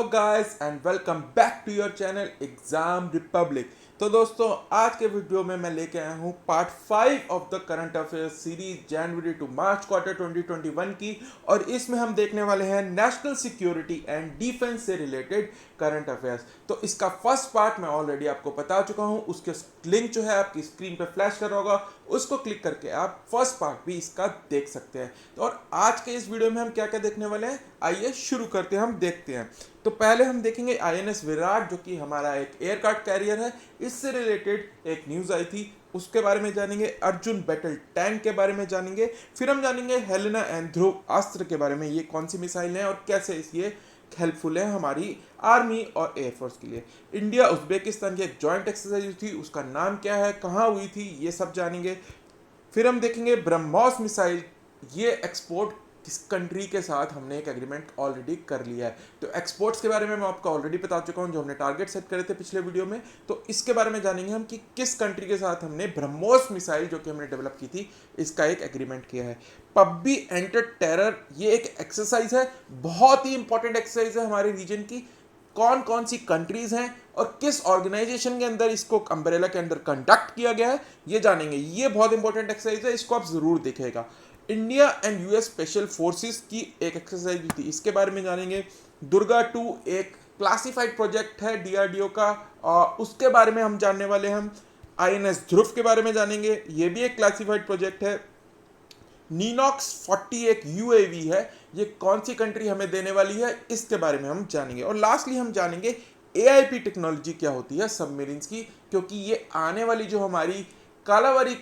Hello guys and welcome back to your channel exam republic. तो दोस्तों आज के वीडियो में मैं लेके आया हूँ part 5 of the current affairs series January to March quarter 2021 की। और इसमें हम देखने वाले हैं नेशनल सिक्योरिटी एंड डिफेंस से रिलेटेड करंट अफेयर्स। तो इसका फर्स्ट पार्ट मैं ऑलरेडी आपको बता चुका हूँ, उसके लिंक जो है आपकी स्क्रीन पर फ्लैश कर रहा होगा, उसको क्लिक करके आप फर्स्ट पार्ट भी इसका देख सकते हैं। तो और आज के इस वीडियो में हम क्या क्या देखने वाले हैं, आइए शुरू करते हैं, हम देखते हैं। तो पहले हम देखेंगे आईएनएस विराट, जो कि हमारा एक एयरक्राफ्ट कैरियर है। इससे रिलेटेड एक न्यूज़ आई थी, उसके बारे में जानेंगे। अर्जुन बैटल टैंक के बारे में जानेंगे। फिर हम जानेंगे हेलेना एंड ध्रुव अस्त्र के बारे में, ये कौन सी मिसाइल है और कैसे ये हेल्पफुल है हमारी आर्मी और एयरफोर्स के लिए। इंडिया उज्बेकिस्तान की एक जॉइंट एक्सरसाइज थी, उसका नाम क्या है, कहाँ हुई थी, ये सब जानेंगे। फिर हम देखेंगे ब्रह्मोस मिसाइल, ये एक्सपोर्ट किस कंट्री के साथ हमने एक एग्रीमेंट ऑलरेडी कर लिया है। तो एक्सपोर्ट्स के बारे में मैं आपको ऑलरेडी बता चुका हूं, जो हमने टारगेट सेट करे थे पिछले वीडियो में। तो इसके बारे में जानेंगे हम कि किस कंट्री के साथ हमने ब्रह्मोस मिसाइल जो कि हमने डेवलप की थी, इसका एक एग्रीमेंट किया है। पब्बी एंटर टेरर, ये एक एक्सरसाइज है, बहुत ही इंपॉर्टेंट एक्सरसाइज है हमारे रीजन की। कौन कौन सी कंट्रीज हैं और किस ऑर्गेनाइजेशन के अंदर इसको अम्ब्रेला के अंदर कंडक्ट किया गया है, ये जानेंगे। ये बहुत इंपॉर्टेंट एक्सरसाइज है, इसको आप जरूर देखेगा। India and US special forces की एक एक्सरसाइज थी, इसके बारे में जानेंगे। दुर्गा 2 एक क्लासिफाइड प्रोजेक्ट है डीआरडीओ का, उसके बारे में हम जानने वाले हैं। हम आईएनएस ध्रुव के बारे में जानेंगे, ये भी एक क्लासिफाइड प्रोजेक्ट है। नीनॉक्स 40 एक यूएवी है, ये कौन सी कंट्री हमें देने वाली है, इसके बारे में हम जानेंगे। और लास्टली हम जानेंगे एआईपी टेक्नोलॉजी क्या होती है सबमरीन्स की, क्योंकि ये आने वाली जो हमारी कालावारी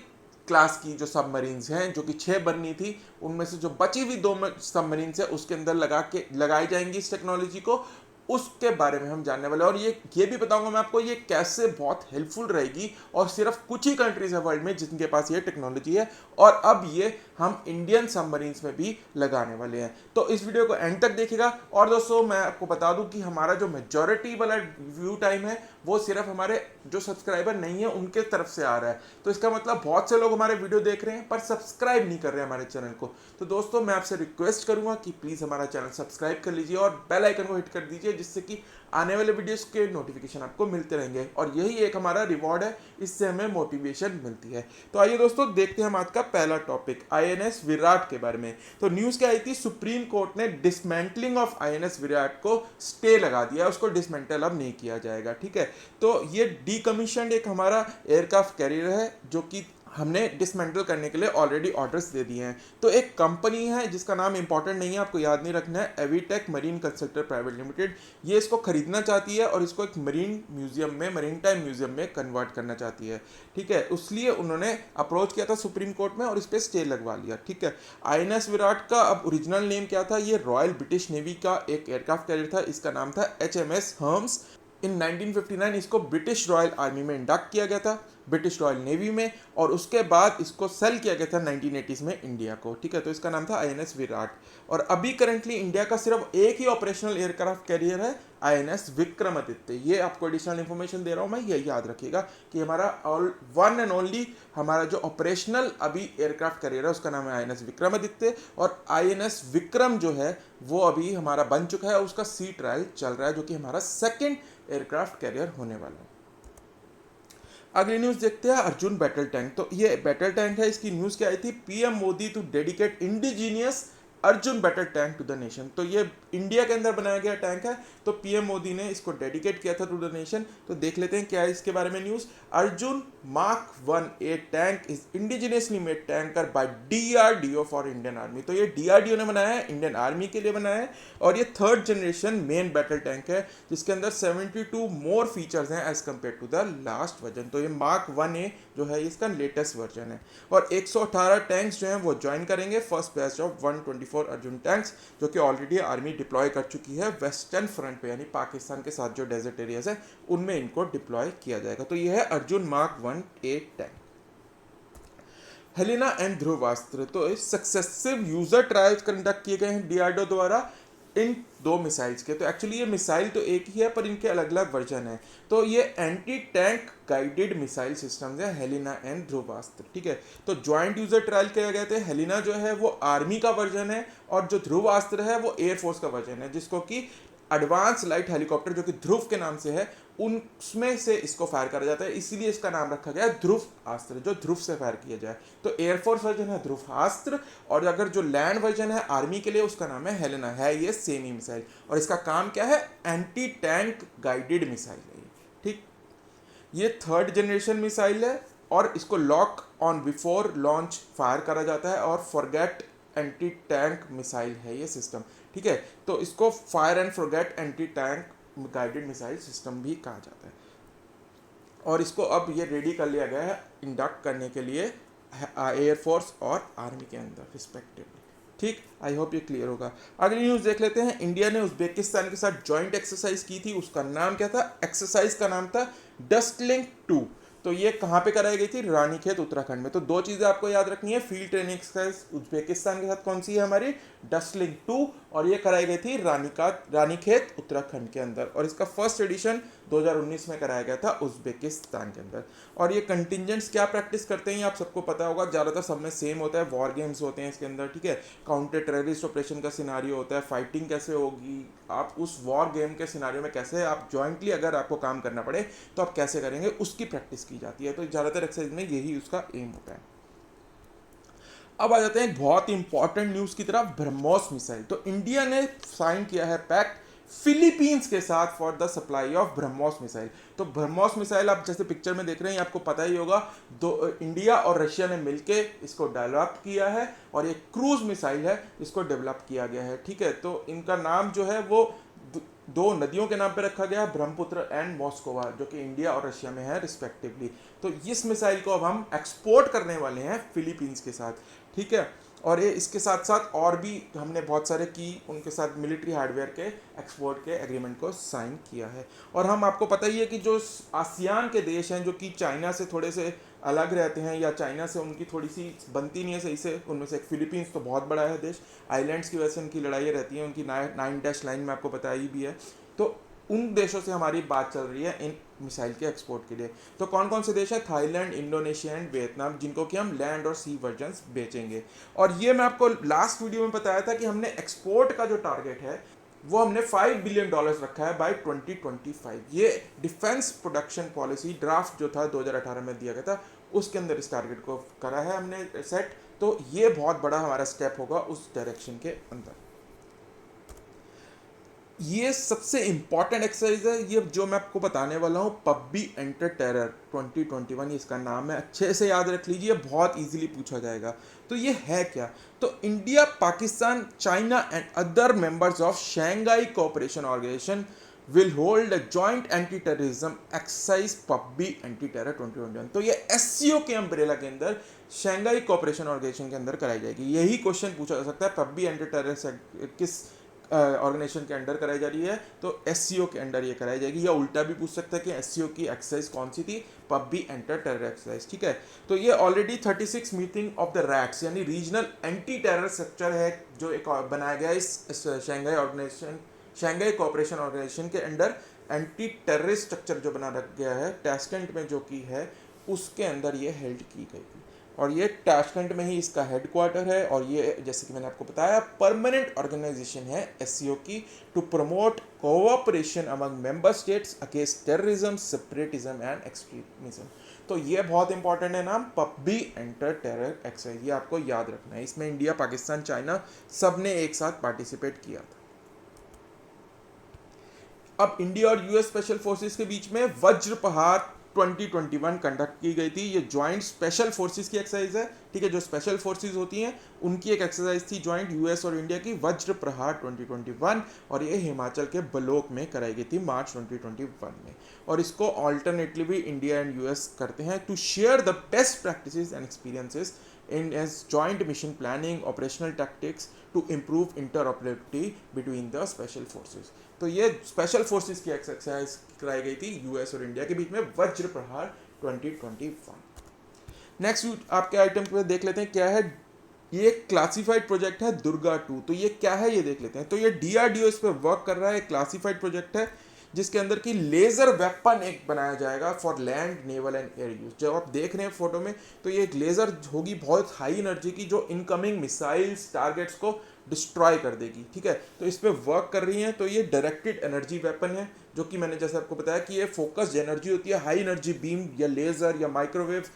क्लास की जो सबमरीन्स हैं, जो कि 6 बननी थी, उनमें से जो बची हुई 2 सबमरीन्स है उसके अंदर लगाई जाएंगी इस टेक्नोलॉजी को, उसके बारे में हम जानने वाले हैं। और ये भी बताऊंगा मैं आपको ये कैसे बहुत हेल्पफुल रहेगी, और सिर्फ कुछ ही कंट्रीज है वर्ल्ड में जिनके पास ये टेक्नोलॉजी है, और अब ये हम इंडियन सबमरीन्स में भी लगाने वाले हैं। तो इस वीडियो को एंड तक देखिएगा। और दोस्तों मैं आपको बता दूं कि हमारा जो मेजॉरिटी वाला व्यू टाइम है वो सिर्फ हमारे जो सब्सक्राइबर नहीं है उनके तरफ से आ रहा है। तो इसका मतलब बहुत से लोग हमारे वीडियो देख रहे हैं पर सब्सक्राइब नहीं कर रहे हैं हमारे चैनल को। तो दोस्तों मैं आपसे रिक्वेस्ट करूंगा कि प्लीज़ हमारा चैनल सब्सक्राइब कर लीजिए और बेल आइकन को हिट कर दीजिए, जिससे कि आने वाले वीडियोस के नोटिफिकेशन आपको मिलते रहेंगे। और यही एक हमारा रिवॉर्ड है, इससे हमें मोटिवेशन मिलती है। तो आइए दोस्तों देखते हैं हम आज का पहला टॉपिक, आईएनएस विराट के बारे में। तो न्यूज़ क्या आई थी, सुप्रीम कोर्ट ने डिसमेंटलिंग ऑफ आईएनएस विराट को स्टे लगा दिया, उसको डिसमेंटल अब नहीं किया जाएगा। ठीक है, तो ये डीकमीशन्ड एक हमारा एयरक्राफ्ट कैरियर है जो कि हमने डिसमेंटल करने के लिए ऑलरेडी ऑर्डर्स दे दिए हैं। तो एक कंपनी है जिसका नाम इंपॉर्टेंट नहीं है, आपको याद नहीं रखना है, एवीटेक मरीन कंस्ट्रक्टर प्राइवेट लिमिटेड, ये इसको खरीदना चाहती है और इसको एक मरीन म्यूजियम में, मरीन टाइम म्यूजियम में कन्वर्ट करना चाहती है। ठीक है, इसलिए उन्होंने अप्रोच किया था सुप्रीम कोर्ट में और इस पर स्टे लगवा लिया। ठीक है, आईएनएस विराट का अब ओरिजिनल नेम क्या था, ये रॉयल ब्रिटिश नेवी का एक एयरक्राफ्ट कैरियर था, इसका नाम था एचएमएस हर्म्स। इन 1959 इसको ब्रिटिश रॉयल आर्मी में इंडक्ट किया गया था, ब्रिटिश रॉयल नेवी में, और उसके बाद इसको सेल किया गया था 1980s में इंडिया को। ठीक है, तो इसका नाम था आईएनएस विराट। और अभी करंटली इंडिया का सिर्फ एक ही ऑपरेशनल एयरक्राफ्ट कैरियर है, आईएनएस विक्रमादित्य। ये आपको एडिशनल इंफॉर्मेशन दे रहा हूँ मैं, ये याद रखिएगा कि हमारा वन एंड ओनली हमारा जो ऑपरेशनल अभी एयरक्राफ्ट कैरियर है उसका नाम है आईएनएस विक्रमादित्य। और आईएनएस विक्रम जो है वो अभी हमारा बन चुका है, उसका सी ट्रायल चल रहा है, जो कि हमारा सेकेंड एयरक्राफ्ट कैरियर होने वाला है। अगली न्यूज देखते हैं, अर्जुन बैटल टैंक। तो ये बैटल टैंक है, इसकी न्यूज क्या आई थी, PM Modi to dedicate indigenous Arjun battle tank to the nation. तो ये इंडिया के अंदर बनाया गया टैंक है, तो पीएम मोदी ने इसको डेडिकेट किया था टू द नेशन। तो देख लेते हैं क्या है इसके बारे में news. Arjun mark 1 A tank is indigenously made tanker bye DRDO for Indian army. तो ये डीआरडीओ ने बनाया है, इंडियन आर्मी के लिए बनाया है, और ये 3rd generation main battle tank है, जिसके अंदर 72 मोर फीचर्स हैं as compare to the last version. तो ये मार्क 1A जो है इसका लेटेस्ट वर्जन है। और 118 टैंक्स जो हैं वो ज्वाइन करेंगे first batch of 124 Arjun tanks, जो कि ऑलरेडी आर्मी डिप्लॉय कर चुकी है वेस्टर्न फ्रंट पे, यानी पाकिस्तान के साथ जो डेजर्ट एरियाज है उनमें इनको डिप्लॉय किया जाएगा। तो ये है Arjun mark 1A tank. Helina and Dhruvastra, तो सक्सेसिव यूजर ट्रायल्स कंडक्ट किए गए हैं डीआरडीओ द्वारा इन 2 मिसाइल्स के। तो एक्चुअली ये मिसाइल तो एक ही है पर इनके अलग अलग वर्जन है। तो ये anti tank guided missile systems है हेलिना एंड ध्रुवास्त्र। ठीक है, तो ज्वाइंट यूजर ट्रायल किए गए थे। हेलिना जो है वो आर्मी का वर्जन है और जो ध्रुवास्त्र है वो एयरफोर्स का वर्जन है, जिसको कि एडवांस लाइट हेलीकॉप्टर जो कि ध्रुव के नाम से है, उनमें से इसको फायर करा जाता है, इसीलिए इसका नाम रखा गया ध्रुवास्त्र, जो ध्रुव से फायर किया जाए। तो एयरफोर्स वर्जन है ध्रुवास्त्र, और अगर जो लैंड वर्जन है आर्मी के लिए, उसका नाम है हेलेना, है ये सेम ही मिसाइल। और इसका काम क्या है, एंटी टैंक गाइडेड मिसाइल है ये, ठीक। ये थर्ड जनरेशन मिसाइल है और इसको lock on before launch fire करा जाता है, और फॉरगेट एंटी टैंक मिसाइल है ये सिस्टम, ठीक है। तो इसको fire and forget anti tank guided missile system भी कहा जाता है। और इसको अब ये रेडी कर लिया गया है इंडक्ट करने के लिए एयरफोर्स और आर्मी के अंदर रिस्पेक्टिवली, ठीक। आई होप ये क्लियर होगा। अगली न्यूज़ देख लेते हैं। इंडिया ने उज्बेकिस्तान के साथ जॉइंट एक्सरसाइज की थी, उसका नाम क्या था, एक्सरसाइज का नाम था डस्टलिंक 2। तो ये कहाँ पे कराई गई थी, रानीखेत उत्तराखंड में। तो दो चीज़ें आपको याद रखनी है, फील्ड ट्रेनिंग एक्सरसाइज उज्बेकिस्तान के साथ कौन सी है हमारी, डस्टलिंक 2, और ये कराई गई थी रानीखेत उत्तराखंड के अंदर। और इसका फर्स्ट एडिशन 2019 में कराया गया था उज्बेकिस्तान के अंदर। और ये कंटिजेंट्स क्या प्रैक्टिस करते हैं, आप सबको पता होगा, ज़्यादातर सब में सेम होता है, वॉर गेम्स होते हैं इसके अंदर, ठीक है। काउंटर टेररिस्ट ऑपरेशन का सिनारियो होता है, फाइटिंग कैसे होगी, आप उस वॉर गेम के सिनारियो में कैसे आप जॉइंटली अगर आपको काम करना पड़े तो आप कैसे करेंगे, उसकी प्रैक्टिस की जाती है। तो ज़्यादातर एक्सरसाइज में यही उसका एम होता है। अब आ जाते हैं एक बहुत ही इंपॉर्टेंट न्यूज़ की तरफ, ब्रह्मोस मिसाइल। तो इंडिया ने साइन किया है पैक्ट फिलीपींस के साथ for the supply of BrahMos missile. तो ब्रह्मोस मिसाइल आप जैसे पिक्चर में देख रहे हैं, आपको पता ही होगा, इंडिया और रशिया ने मिलके इसको डेवलप किया है, और ये क्रूज मिसाइल है, इसको डेवलप किया गया है, ठीक है। तो इनका नाम जो है वो दो नदियों के नाम पे रखा गया, ब्रह्मपुत्र एंड मॉस्कोवा, जो कि इंडिया और रशिया में है रिस्पेक्टिवली। तो इस मिसाइल को अब हम एक्सपोर्ट करने वाले हैं फिलीपींस के साथ, ठीक है। और ये इसके साथ साथ और भी हमने बहुत सारे की उनके साथ मिलिट्री हार्डवेयर के एक्सपोर्ट के एग्रीमेंट को साइन किया है। और हम आपको पता ही है कि जो आसियान के देश हैं, जो कि चाइना से थोड़े से अलग रहते हैं या चाइना से उनकी थोड़ी सी बनती नहीं है सही से, उनमें से एक फिलीपींस तो बहुत बड़ा है देश, आइलैंड्स की वजह से उनकी लड़ाइयाँ रहती हैं, उनकी 9 डैश लाइन में आपको बताई भी है। तो उन देशों से हमारी बात चल रही है इन मिसाइल के एक्सपोर्ट के लिए। तो कौन कौन से देश हैं, थाईलैंड, इंडोनेशिया एंड वियतनाम, जिनको कि हम लैंड और सी वर्जन्स बेचेंगे। और ये मैं आपको लास्ट वीडियो में बताया था कि हमने एक्सपोर्ट का जो टारगेट है वो हमने $5 बिलियन रखा है बाय 2025। ये डिफेंस प्रोडक्शन पॉलिसी ड्राफ्ट जो था 2018 में दिया गया था, उसके अंदर इस टारगेट को करा है हमने सेट। तो ये बहुत बड़ा हमारा स्टेप होगा उस डायरेक्शन के अंदर। ये सबसे इंपॉर्टेंट एक्सरसाइज है, ये जो मैं आपको बताने वाला हूँ, पबजी एंटर टेरर 2021 इसका नाम है, अच्छे से याद रख लीजिए, बहुत इजीली पूछा जाएगा। तो ये है क्या, तो India, Pakistan, China and other members of Shanghai cooperation organisation will hold a joint anti terrorism exercise Pabbi anti terror 2021। तो ये एससीओ के अम्ब्रेला के अंदर, शंघाई कोऑपरेशन ऑर्गेनाइजेशन के अंदर कराई जाएगी। यही क्वेश्चन पूछा जा सकता है, पबजी एंटी टेरर किस ऑर्गेनाइजेशन के अंडर कराई जा रही है, तो एससीओ के अंडर ये कराई जाएगी। या उल्टा भी पूछ सकता है कि एससीओ की एक्सरसाइज कौन सी थी, पबजी एंटर टेरर एक्सरसाइज, ठीक है। तो ये already 36 meeting of the RATS यानी रीजनल एंटी टेरर स्ट्रक्चर है, जो एक बनाया गया इस Shanghai organisation, Shanghai cooperation organisation के अंडर एंटी टेररिस्ट स्ट्रक्चर जो बना रखा गया है टास्केंट में, जो की है उसके अंदर ये हेल्ड की गई थी। और ये टाशकंद में ही इसका हेडक्वार्टर है। और ये जैसे कि मैंने आपको बताया परमानेंट ऑर्गेनाइजेशन है एससीओ की, to promote cooperation among member states against terrorism, separatism and extremism. तो ये बहुत इंपॉर्टेंट है नाम, पबजी एंटर टेरर एक्सरसाइज, ये आपको याद रखना है। इसमें इंडिया, पाकिस्तान, चाइना सब ने एक साथ पार्टिसिपेट किया था। अब इंडिया और यूएस स्पेशल फोर्सेस के बीच में वज्र प्रहार 2021 कंडक्ट की गई थी। ये ज्वाइंट स्पेशल फोर्सेस की एक्सरसाइज है, ठीक है। जो स्पेशल फोर्सेस होती हैं उनकी एक एक्सरसाइज थी ज्वाइंट यूएस और इंडिया की, वज्र प्रहार 2021। और ये हिमाचल के बलोक में कराई गई थी मार्च 2021 में। और इसको ऑल्टरनेटली भी इंडिया एंड यूएस करते हैं to share the best practices and experiences in as joint mission planning, operational tactics to improve interoperability between the special forces। तो ये स्पेशल फोर्सेस की एक्सरसाइज कराई गई थी यूएस और इंडिया के बीच में, वज्र प्रहार 2021। नेक्स्ट आपके आइटम पे देख लेते हैं क्या है। ये क्लासिफाइड प्रोजेक्ट है दुर्गा 2। तो ये क्या है ये देख लेते हैं। तो ये डीआरडीओ इस पर वर्क कर रहा है, क्लासिफाइड प्रोजेक्ट है जिसके अंदर की लेजर वेपन एक बनाया जाएगा for land, naval and air use. जब आप देख रहे हैं फोटो में, तो ये एक लेजर होगी बहुत हाई एनर्जी की, जो इनकमिंग मिसाइल्स टारगेट्स को डिस्ट्रॉय कर देगी, ठीक है। तो इस पर वर्क कर रही हैं। तो ये डायरेक्टेड एनर्जी वेपन है, जो कि मैंने जैसे आपको बताया कि ये फोकस्ड एनर्जी होती है, हाई एनर्जी बीम या लेज़र या माइक्रोवेव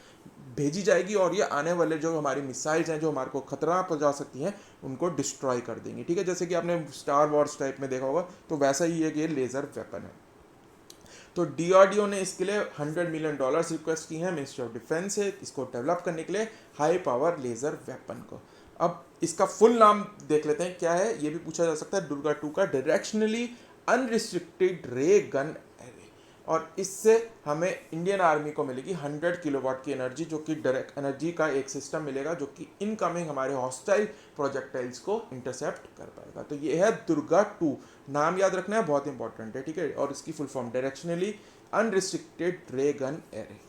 भेजी जाएगी और ये आने वाले जो हमारी मिसाइल्स हैं जो हमारे को खतरा पहुंचा सकती हैं उनको डिस्ट्रॉय कर देंगी, ठीक है। जैसे कि आपने स्टार वॉर्स टाइप में देखा होगा, तो वैसा ही एक ये लेज़र वेपन है। तो डीआरडीओ ने इसके लिए $100 मिलियन रिक्वेस्ट की है मिनिस्ट्री ऑफ डिफेंस से, इसको डेवलप करने के लिए हाई पावर लेज़र वेपन को। अब इसका फुल नाम देख लेते हैं क्या है, ये भी पूछा जा सकता है। दुर्गा 2 का डायरेक्शनली अनरिस्ट्रिक्टेड रे गन एरे, और इससे हमें इंडियन आर्मी को मिलेगी 100 किलोवाट की एनर्जी, जो कि डायरेक्ट एनर्जी का एक सिस्टम मिलेगा जो कि इनकमिंग हमारे हॉस्टाइल प्रोजेक्टाइल्स को इंटरसेप्ट कर पाएगा। तो ये है दुर्गा 2, नाम याद रखना है, बहुत इंपॉर्टेंट है, ठीक है। और इसकी फुल फॉर्म डायरेक्शनली अनरिस्ट्रिक्टेड रे गन एरे।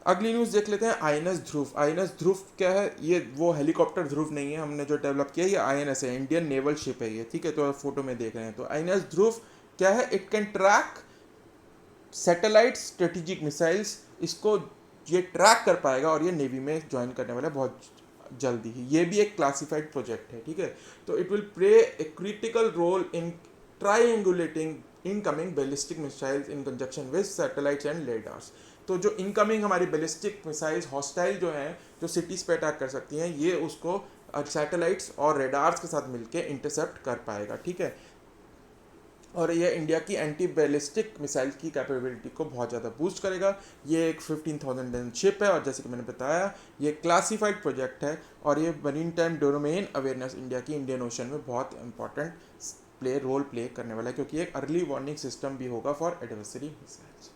अगली न्यूज़ देख लेते हैं, आईएनएस ध्रुव। आईएनएस ध्रुव क्या है, ये वो हेलीकॉप्टर ध्रुव नहीं है हमने जो डेवलप किया, ये आईएनएस है, इंडियन नेवल शिप है ये, ठीक है। तो फोटो में देख रहे हैं, तो आईएनएस ध्रुव क्या है, it can track satellite strategic missiles, इसको ये ट्रैक कर पाएगा और ये नेवी में ज्वाइन करने वाला है बहुत जल्दी ही। ये भी एक क्लासिफाइड प्रोजेक्ट है, ठीक है। तो it will play a critical role in triangulating incoming ballistic missiles in conjunction with satellites and radars. तो जो इनकमिंग हमारी बैलिस्टिक मिसाइल्स हॉस्टाइल जो हैं, जो सिटीज़ पे अटैक कर सकती हैं, ये उसको सैटेलाइट्स और रेडार्स के साथ मिलके इंटरसेप्ट कर पाएगा, ठीक है। और ये इंडिया की एंटी बैलिस्टिक मिसाइल की कैपेबिलिटी को बहुत ज़्यादा बूस्ट करेगा। ये एक 15,000 टन शिप है, और जैसे कि मैंने बताया ये क्लासिफाइड प्रोजेक्ट है, और ये marine time domain awareness India की इंडियन ओशन में बहुत इंपॉर्टेंट रोल प्ले करने वाला है, क्योंकि एक अर्ली वार्निंग सिस्टम भी होगा फॉर एडवर्सरी मिसाइल्स।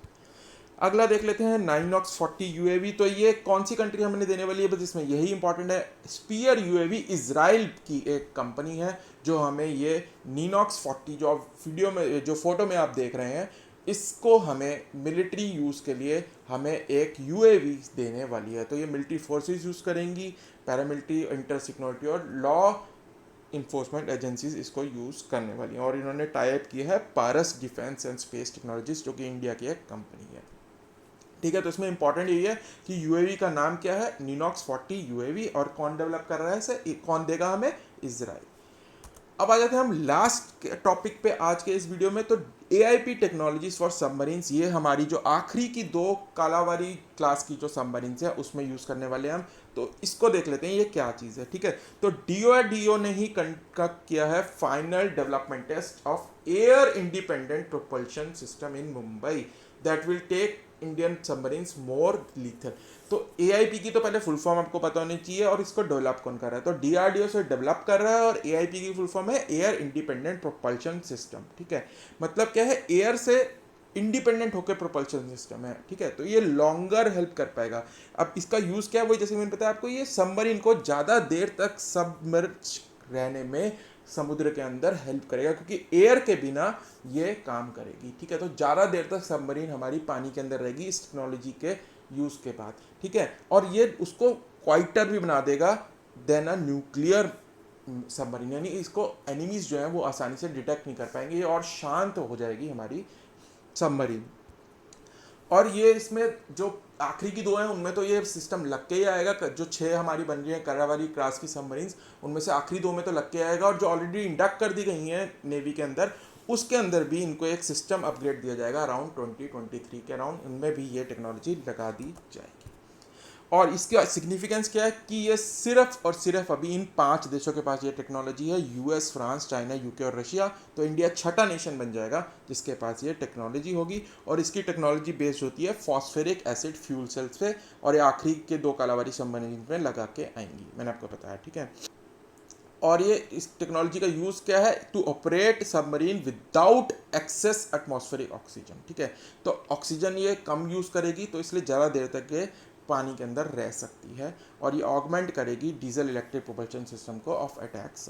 अगला देख लेते हैं नाइनॉक्स 40 यूएवी। तो ये कौन सी कंट्री हमने देने वाली है, बस इसमें यही इंपॉर्टेंट है। स्पीयर यूएवी इजराइल की एक कंपनी है जो हमें ये निनॉक्स 40 जो वीडियो में जो फोटो में आप देख रहे हैं, इसको हमें मिलिट्री यूज़ के लिए हमें एक यूएवी देने वाली है। तो ये मिलिट्री फोर्सेस यूज़ करेंगी, पैरामिलिट्री, इंटर सिक्योरिटी और लॉ इन्फोर्समेंट एजेंसीज इसको यूज़ करने वाली हैं। और इन्होंने टाई अप किया है पारस डिफेंस एंड स्पेस टेक्नोलॉजीज, जो कि इंडिया की एक कंपनी है, ठीक है। तो इसमें इंपॉर्टेंट ये है कि यूएवी का नाम क्या है, निनॉक्स 40 यूएवी, और कौन डेवलप कर रहा है इसे, कौन देगा हमें, इजराइल। अब आ जाते हैं हम लास्ट टॉपिक पे आज के इस वीडियो में। तो AIP टेक्नोलॉजीज फॉर सबमरीन्स, ये हमारी जो आखिरी की 2 कालावारी क्लास की जो सबमरीन्स है उसमें यूज़ करने वाले हैं हम। तो इसको देख लेते हैं ये क्या चीज़ है, ठीक है। तो DOD ने ही कंडक्ट किया है final development test of air independent propulsion system in Mumbai that will take Indian submarines more lethal. तो AIP की तो पहले फुल फॉर्म आपको पता होनी चाहिए, और इसको डेवलप कौन कर रहा है, तो DRDO से डेवलप कर रहा है, और AIP की फुल फॉर्म है एयर इंडिपेंडेंट प्रोपल्शन सिस्टम, ठीक है। मतलब क्या है, एयर से इंडिपेंडेंट होकर प्रोपल्शन सिस्टम है, ठीक है। तो ये लॉन्गर हेल्प कर पाएगा। अब इसका यूज़ क्या है, वही जैसे मैंने बताया आपको, ये सबमरीन को ज़्यादा देर तक सबमर्ज रहने में समुद्र के अंदर हेल्प करेगा, क्योंकि एयर के बिना ये काम करेगी, ठीक है। तो ज़्यादा देर तक सबमरीन हमारी पानी के अंदर रहेगी इस टेक्नोलॉजी के यूज़ के बाद, ठीक है। और ये उसको क्वाइटर भी बना देगा देन अ न्यूक्लियर सबमरीन, यानी इसको एनिमीज जो हैं वो आसानी से डिटेक्ट नहीं कर पाएंगे, और शांत हो जाएगी हमारी सबमरीन। और ये इसमें जो आखिरी की 2 हैं उनमें तो ये सिस्टम लग के ही आएगा। जो 6 हमारी बन रही हैं करावारी क्लास की सबमरीन्स, उनमें से आखिरी 2 में तो लग के आएगा, और जो ऑलरेडी इंडक्ट कर दी गई हैं नेवी के अंदर, उसके अंदर भी इनको एक सिस्टम अपग्रेड दिया जाएगा अराउंड 2023 के अराउंड, उनमें भी ये टेक्नोलॉजी लगा दी जाएगी। और इसका सिग्निफिकेंस क्या है कि ये सिर्फ और सिर्फ अभी इन 5 देशों के पास ये टेक्नोलॉजी है, US, फ्रांस, चाइना, UK और रशिया। तो इंडिया 6ठा नेशन बन जाएगा जिसके पास ये टेक्नोलॉजी होगी, और इसकी टेक्नोलॉजी बेस्ड होती है फॉस्फेरिक एसिड फ्यूल सेल्स पे, और ये आखिरी के 2 कालावारी सबमरीन में लगा के आएंगी, मैंने आपको बताया, ठीक है। और ये इस टेक्नोलॉजी का यूज़ क्या है, to operate submarine without access atmospheric oxygen, ठीक है। तो ऑक्सीजन ये कम यूज़ करेगी, तो इसलिए ज़्यादा देर तक ये पानी के अंदर रह सकती है, और ये ऑगमेंट करेगी डीजल इलेक्ट्रिक प्रोपल्शन सिस्टम को ऑफ अटैक्स।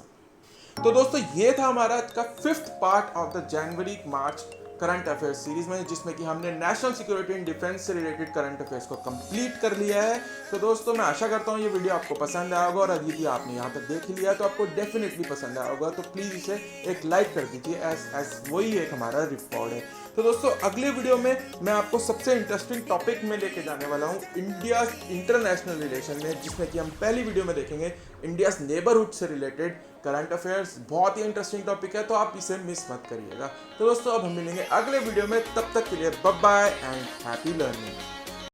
तो दोस्तों ये था हमारा आज का 5th part of the January March current affairs series में, जिसमें कि हमने नेशनल सिक्योरिटी एंड डिफेंस से रिलेटेड करंट अफेयर्स को कंप्लीट कर लिया है। तो दोस्तों मैं आशा करता हूँ ये वीडियो आपको पसंद आया होगा, और यदि आपने यहाँ तक देख लिया तो आपको डेफिनेटली पसंद आया होगा। तो प्लीज़ इसे एक लाइक कर दीजिए, एज वही एक हमारा रिवॉर्ड है। तो दोस्तों अगले वीडियो में मैं आपको सबसे इंटरेस्टिंग टॉपिक में लेके जाने वाला हूँ इंडिया इंटरनेशनल रिलेशन में, जिसमें कि हम पहली वीडियो में देखेंगे इंडिया नेबरहुड से रिलेटेड करंट अफेयर्स। बहुत ही इंटरेस्टिंग टॉपिक है, तो आप इसे मिस मत करिएगा। तो दोस्तों अब हम मिलेंगे अगले वीडियो में, तब तक के लिए bye bye and happy learning.